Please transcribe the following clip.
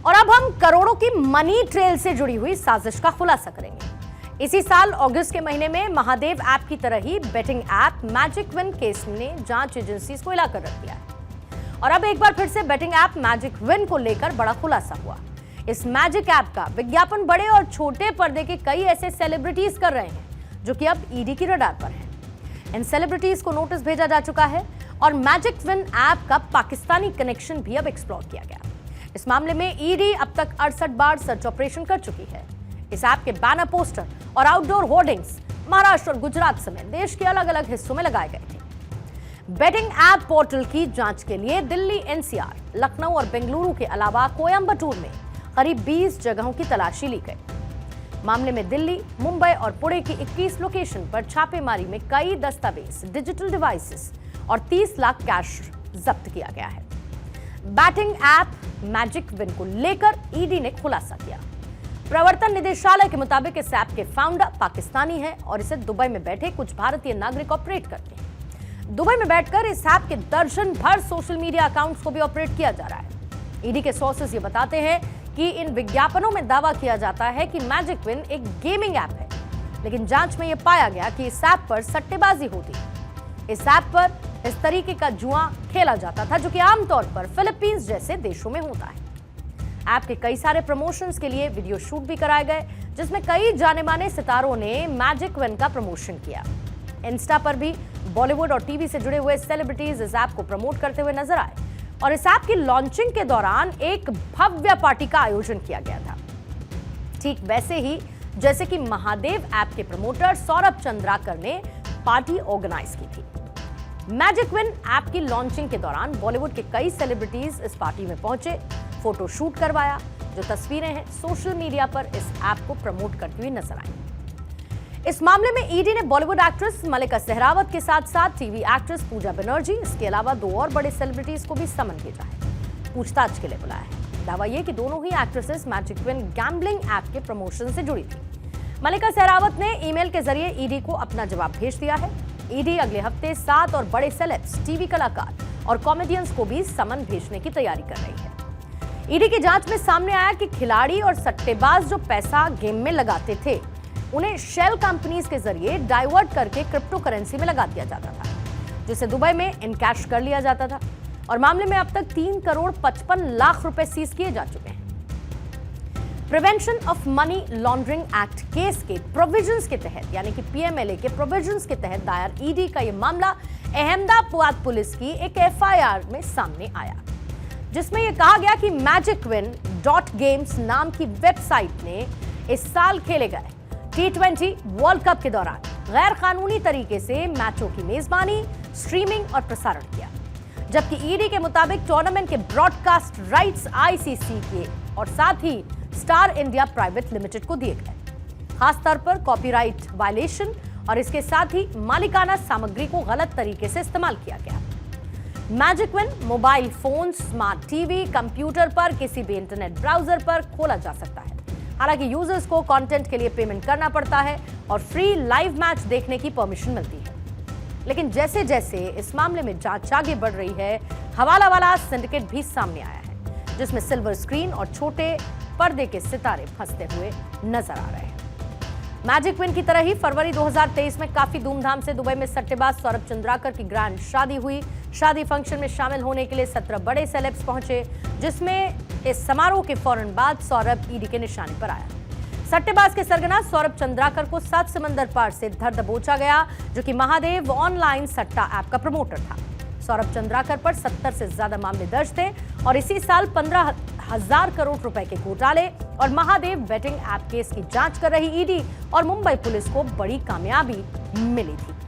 और अब हम करोड़ों की मनी ट्रेल से जुड़ी हुई साजिश का खुलासा करेंगे। इसी साल अगस्त के महीने में महादेव ऐप की तरह ही betting app magic win case ने जांच एजेंसी को हिलाकर रख दिया है। और अब एक बार फिर से बेटिंग ऐप मैजिक विन को लेकर बड़ा खुलासा हुआ। इस मैजिक ऐप का विज्ञापन बड़े और छोटे पर्दे के कई ऐसे सेलिब्रिटीज कर रहे हैं जो कि अब ईडी की रडार पर हैं। इन सेलिब्रिटीज को नोटिस भेजा जा चुका है और मैजिक विन ऐप का पाकिस्तानी कनेक्शन भी अब एक्सप्लोर किया गया। इस मामले में ईडी अब तक 68 बार सर्च ऑपरेशन कर चुकी है। इस ऐप के बैनर, पोस्टर और आउटडोर होर्डिंग्स महाराष्ट्र और गुजरात समेत देश के अलग अलग हिस्सों में लगाए गए थे। बेटिंग ऐप पोर्टल की जांच के लिए दिल्ली, एनसीआर, लखनऊ और बेंगलुरु के अलावा कोयंबटूर में करीब 20 जगहों की तलाशी ली गई। मामले में दिल्ली, मुंबई और पुणे की 21 लोकेशन पर छापेमारी में कई दस्तावेज, डिजिटल डिवाइसेस और 30 लाख कैश जब्त किया गया है। बैटिंग ऐप मैजिक विन को लेकर ईडी ने खुलासा किया। प्रवर्तन निदेशालय के मुताबिक इस ऐप के फाउंडर पाकिस्तानी हैं और इसे दुबई में बैठे कुछ भारतीय नागरिक ऑपरेट करते हैं। दुबई में बैठकर इस ऐप के दर्जन भर सोशल मीडिया अकाउंट्स को भी ऑपरेट किया जा रहा है। ईडी के सोर्सेज ये बताते हैं कि इन विज्ञापनों में दावा किया जाता है कि मैजिक विन एक गेमिंग ऐप है, लेकिन जांच में यह पाया गया कि इस ऐप पर सट्टेबाजी होती है। इस ऐप पर इस तरीके का जुआ खेला जाता था जो कि आमतौर पर फिलीपींस जैसे देशों में होता है। ऐप के कई सारे प्रमोशंस के लिए वीडियो शूट भी कराए गए, जिसमें कई जाने माने सितारों ने मैजिक विन का प्रमोशन किया। इंस्टा पर भी बॉलीवुड और टीवी से जुड़े हुए सेलिब्रिटीज इस ऐप को प्रमोट करते हुए नजर आए और इस ऐप की लॉन्चिंग के दौरान एक भव्य पार्टी का आयोजन किया गया था, ठीक वैसे ही जैसे कि महादेव ऐप के प्रमोटर सौरभ चंद्राकर ने पार्टी ऑर्गेनाइज की थी। मैजिक विन ऐप की लॉन्चिंग के दौरान बॉलीवुड के कई सेलिब्रिटीज इस पार्टी में पहुंचे, फोटो शूट करवाया। जो तस्वीरें हैं सोशल मीडिया पर इस ऐप को प्रमोट करती हुई नजर आई। इस मामले में ईडी ने बॉलीवुड एक्ट्रेस मलिका सहरावत के साथ साथ टीवी एक्ट्रेस पूजा बनर्जी, इसके अलावा 2 और बड़े सेलिब्रिटीज को भी समन भेजा है, पूछताछ के लिए बुलाया है। दावा यह कि दोनों ही actresses magic win gambling app के प्रमोशन से जुड़ी थी। मलिका सहरावत ने ईमेल के जरिए ईडी को अपना जवाब भेज दिया है। ईडी अगले हफ्ते 7 और बड़े सेलेब्स, टीवी कलाकार और कॉमेडियंस को भी समन भेजने की तैयारी कर रही है। ईडी की जांच में सामने आया कि खिलाड़ी और सट्टेबाज जो पैसा गेम में लगाते थे, उन्हें शेल कंपनीज के जरिए डाइवर्ट करके क्रिप्टो करेंसी में लगा दिया जाता था, जिसे दुबई में इनकैश कर लिया जाता था। और मामले में अब तक 3 करोड़ 55 लाख रुपए सीज किए जा चुके हैं। Prevention of money laundering act case के प्रोविजंस के तहत, यानी कि पीएमएलए के प्रोविजंस के तहत दायर ईडी का यह मामला अहमदाबाद पुलिस की एक एफआईआर में सामने आया, जिसमें यह कहा गया कि मैजिक विन .games नाम की वेबसाइट ने इस साल खेले गए T20 वर्ल्ड कप के दौरान गैर कानूनी तरीके से मैचों की मेजबानी, स्ट्रीमिंग और प्रसारण किया, जबकि ईडी के मुताबिक टूर्नामेंट के ब्रॉडकास्ट राइट्स आईसीसी के और साथ ही स्टार इंडिया प्राइवेट लिमिटेड को दिए गए। खासतौर पर कॉपीराइट वायलेशन और इसके साथ ही मालिकाना सामग्री को गलत तरीके से इस्तेमाल किया गया। Magic win mobile phone, smart TV, computer पर किसी भी इंटरनेट ब्राउजर पर खोला जा सकता है। हालांकि यूजर्स को कंटेंट के लिए पेमेंट करना पड़ता है और फ्री लाइव मैच देखने की परमिशन मिलती है। लेकिन जैसे जैसे इस मामले में जांच आगे बढ़ रही है, हवाला वाला सिंडिकेट भी सामने आया है, जिसमें सिल्वर स्क्रीन और छोटे पर्दे के सितारे फंसते हुए नजर आ रहे हैं। मैजिक विन की तरह ही फरवरी 2023 में काफी धूमधाम से दुबई में सट्टेबाज सौरभ चंद्राकर की ग्रैंड शादी हुई। शादी फंक्शन में शामिल होने के लिए 17 बड़े सेलेब्स पहुंचे, जिसमें इस समारोह के फौरन बाद सौरभ ईडी के निशाने पर आया। सट्टेबाज के सरगना सौरभ चंद्राकर को 7 समंदर पार से धर दबोचा गया, जो कि महादेव ऑनलाइन सट्टा ऐप का प्रमोटर था। सौरभ चंद्राकर पर 70 से ज्यादा मामले दर्ज थे और इसी साल 15,000 करोड़ रुपए के घोटाले और महादेव बेटिंग ऐप केस की जांच कर रही ईडी और मुंबई पुलिस को बड़ी कामयाबी मिली थी।